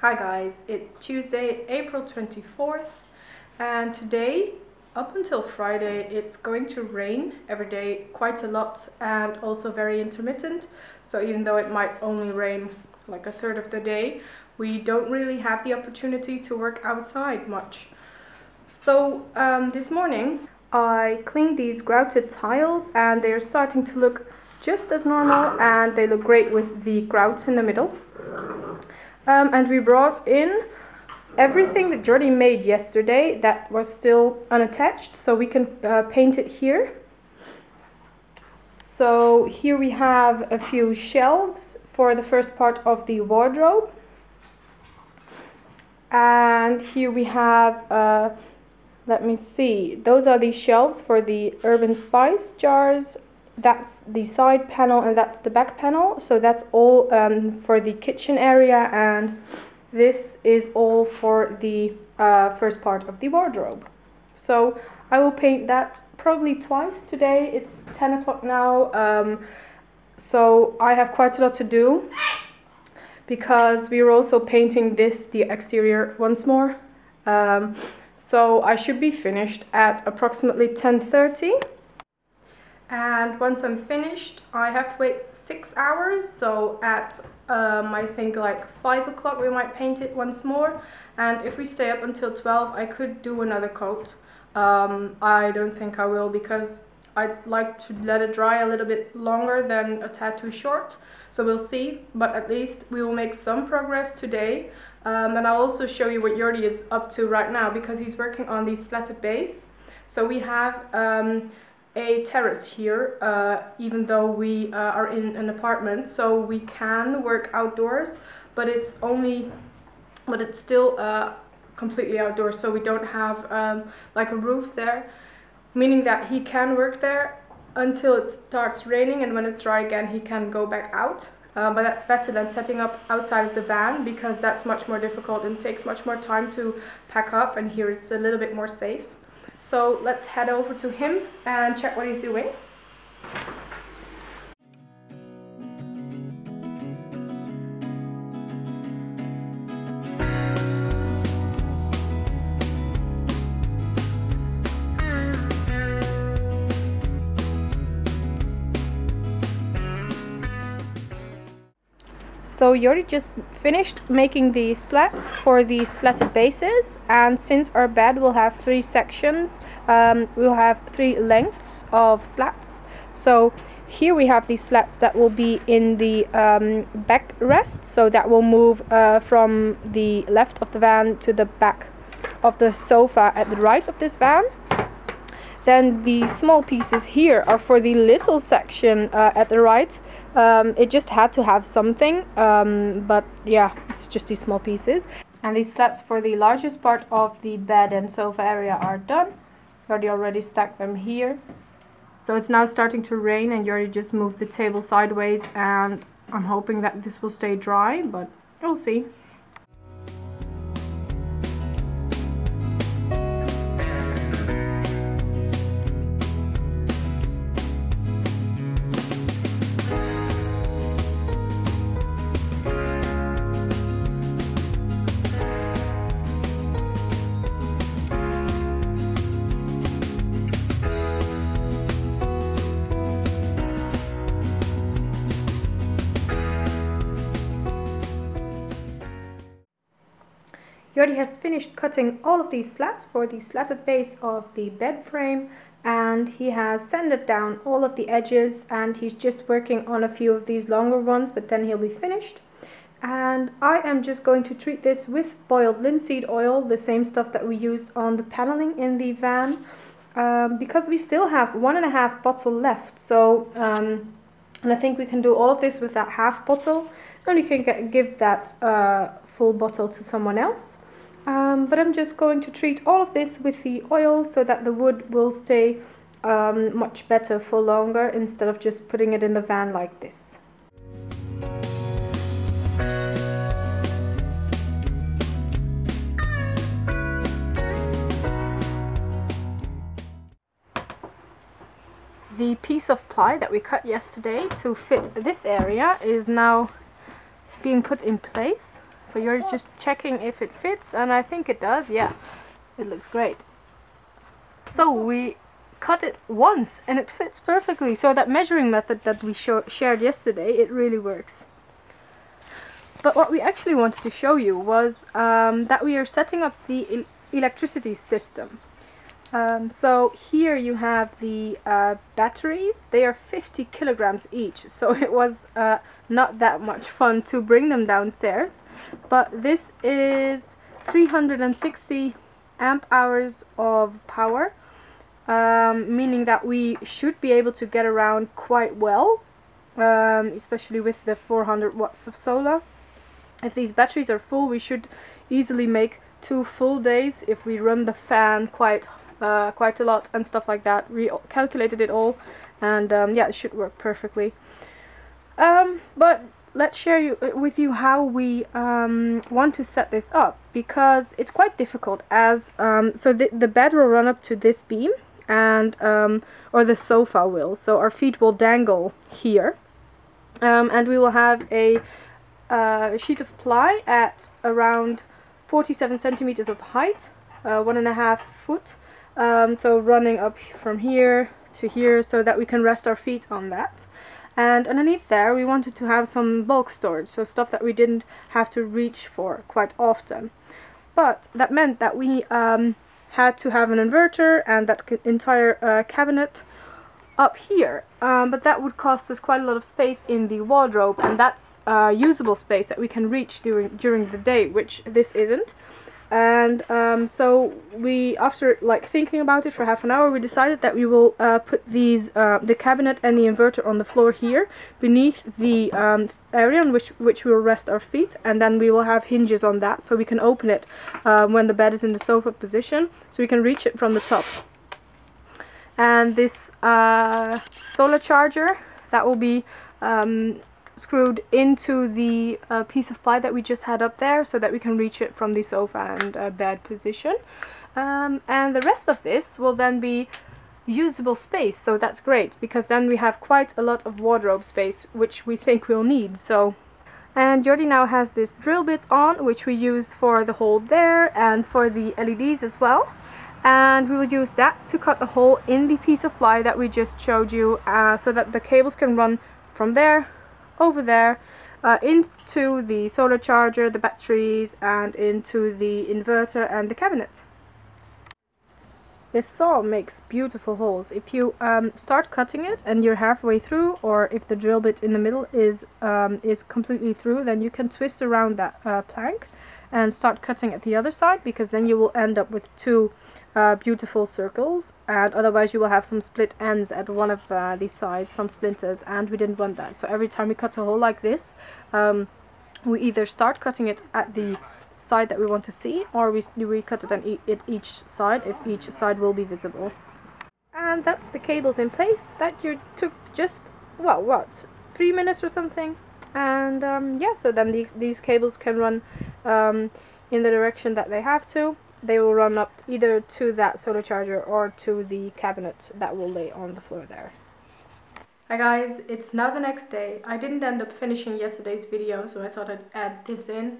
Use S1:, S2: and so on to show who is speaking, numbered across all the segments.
S1: Hi guys, it's Tuesday, April 24th, and today, up until Friday, it's going to rain every day quite a lot and also very intermittent. So even though it might only rain like a third of the day, we don't really have the opportunity to work outside much. So this morning I cleaned these grouted tiles and they're starting to look just as normal, and they look great with the grout in the middle. And we brought in everything that Jordi made yesterday that was still unattached, so we can paint it here. So here we have a few shelves for the first part of the wardrobe. And here we have, let me see, those are the shelves for the Urban Spice jars. That's the side panel and that's the back panel, so that's all for the kitchen area, and this is all for the first part of the wardrobe. So I will paint that probably twice today. It's 10 o'clock now, so I have quite a lot to do because we are also painting the exterior once more. So I should be finished at approximately 10:30. And once I'm finished, I have to wait 6 hours, so at I think like 5 o'clock we might paint it once more, and if we stay up until 12 I could do another coat. I don't think I will, because I'd like to let it dry a little bit longer than a tad too short, so we'll see, but at least we will make some progress today. And I'll also show you what Jordi is up to right now, because he's working on the slatted base. So we have a terrace here, even though we are in an apartment, so we can work outdoors, but it's still completely outdoors, so we don't have like a roof there, meaning that he can work there until it starts raining, and when it's dry again he can go back out. But that's better than setting up outside of the van, because that's much more difficult and takes much more time to pack up, and here it's a little bit more safe. So let's head over to him and check what he's doing. So Jordi just finished making the slats for the slatted bases, and since our bed will have 3 sections, we'll have 3 lengths of slats. So here we have these slats that will be in the backrest, so that will move from the left of the van to the back of the sofa at the right of this van. Then the small pieces here are for the little section at the right. It just had to have something, but yeah, it's just these small pieces. And these slats for the largest part of the bed and sofa area are done. Jordi already stacked them here. So it's now starting to rain, and Jordi just moved the table sideways, and I'm hoping that this will stay dry, but we'll see. Jordi has finished cutting all of these slats for the slatted base of the bed frame, and he has sanded down all of the edges, and he's just working on a few of these longer ones, but then he'll be finished. And I am just going to treat this with boiled linseed oil, the same stuff that we used on the paneling in the van, because we still have 1.5 bottle left. So and I think we can do all of this with that half bottle, and we can give that full bottle to someone else. But I'm just going to treat all of this with the oil so that the wood will stay much better for longer, instead of just putting it in the van like this. The piece of ply that we cut yesterday to fit this area is now being put in place. So you're just checking if it fits, and I think it does. Yeah, it looks great. So we cut it once and it fits perfectly. So that measuring method that we shared yesterday, it really works. But what we actually wanted to show you was that we are setting up the electricity system. So here you have the batteries. They are 50 kilograms each, so it was not that much fun to bring them downstairs. But this is 360 amp hours of power, meaning that we should be able to get around quite well, especially with the 400 watts of solar. If these batteries are full, we should easily make 2 full days if we run the fan quite a lot and stuff like that. We calculated it all, and yeah, it should work perfectly. But let's share with you how we want to set this up, because it's quite difficult. As so the bed will run up to this beam, and or the sofa will, so our feet will dangle here, and we will have a sheet of ply at around 47 centimeters of height, 1.5 foot, so running up from here to here, so that we can rest our feet on that. And underneath there we wanted to have some bulk storage, so stuff that we didn't have to reach for quite often. But that meant that we had to have an inverter and that entire cabinet up here, but that would cost us quite a lot of space in the wardrobe, and that's usable space that we can reach during the day, which this isn't. And so we, after like thinking about it for half an hour, we decided that we will put these the cabinet and the inverter on the floor here beneath the area on which we will rest our feet, and then we will have hinges on that so we can open it when the bed is in the sofa position, so we can reach it from the top. And this solar charger, that will be screwed into the piece of ply that we just had up there, so that we can reach it from the sofa and bed position. And the rest of this will then be usable space, so that's great, because then we have quite a lot of wardrobe space, which we think we'll need. So, and Jordi now has this drill bit on, which we used for the hole there and for the LEDs as well. And we will use that to cut a hole in the piece of ply that we just showed you, so that the cables can run from there over there into the solar charger, the batteries, and into the inverter and the cabinet. This saw makes beautiful holes. If you start cutting it and you're halfway through, or if the drill bit in the middle is completely through, then you can twist around that plank and start cutting at the other side, because then you will end up with 2 beautiful circles, and otherwise you will have some split ends at one of these sides, some splinters, and we didn't want that. So every time we cut a hole like this, we either start cutting it at the side that we want to see, or we cut it on each side, if each side will be visible. And that's the cables in place. That took just, well, what, 3 minutes or something. And yeah, so then these cables can run in the direction that they have to. They will run up either to that solar charger or to the cabinet that will lay on the floor there. Hi guys, it's now the next day. I didn't end up finishing yesterday's video, so I thought I'd add this in.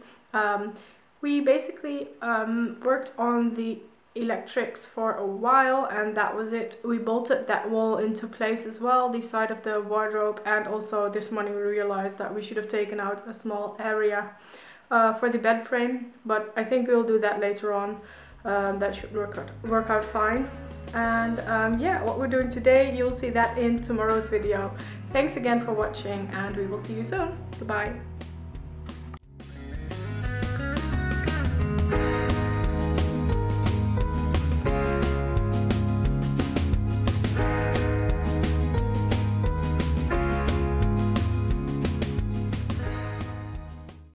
S1: We basically worked on the electrics for a while, and that was it. We bolted that wall into place as well, the side of the wardrobe, and also this morning we realized that we should have taken out a small area for the bed frame, but I think we'll do that later on. That should work out fine. And yeah, what we're doing today, you'll see that in tomorrow's video. Thanks again for watching, and we will see you soon. Goodbye.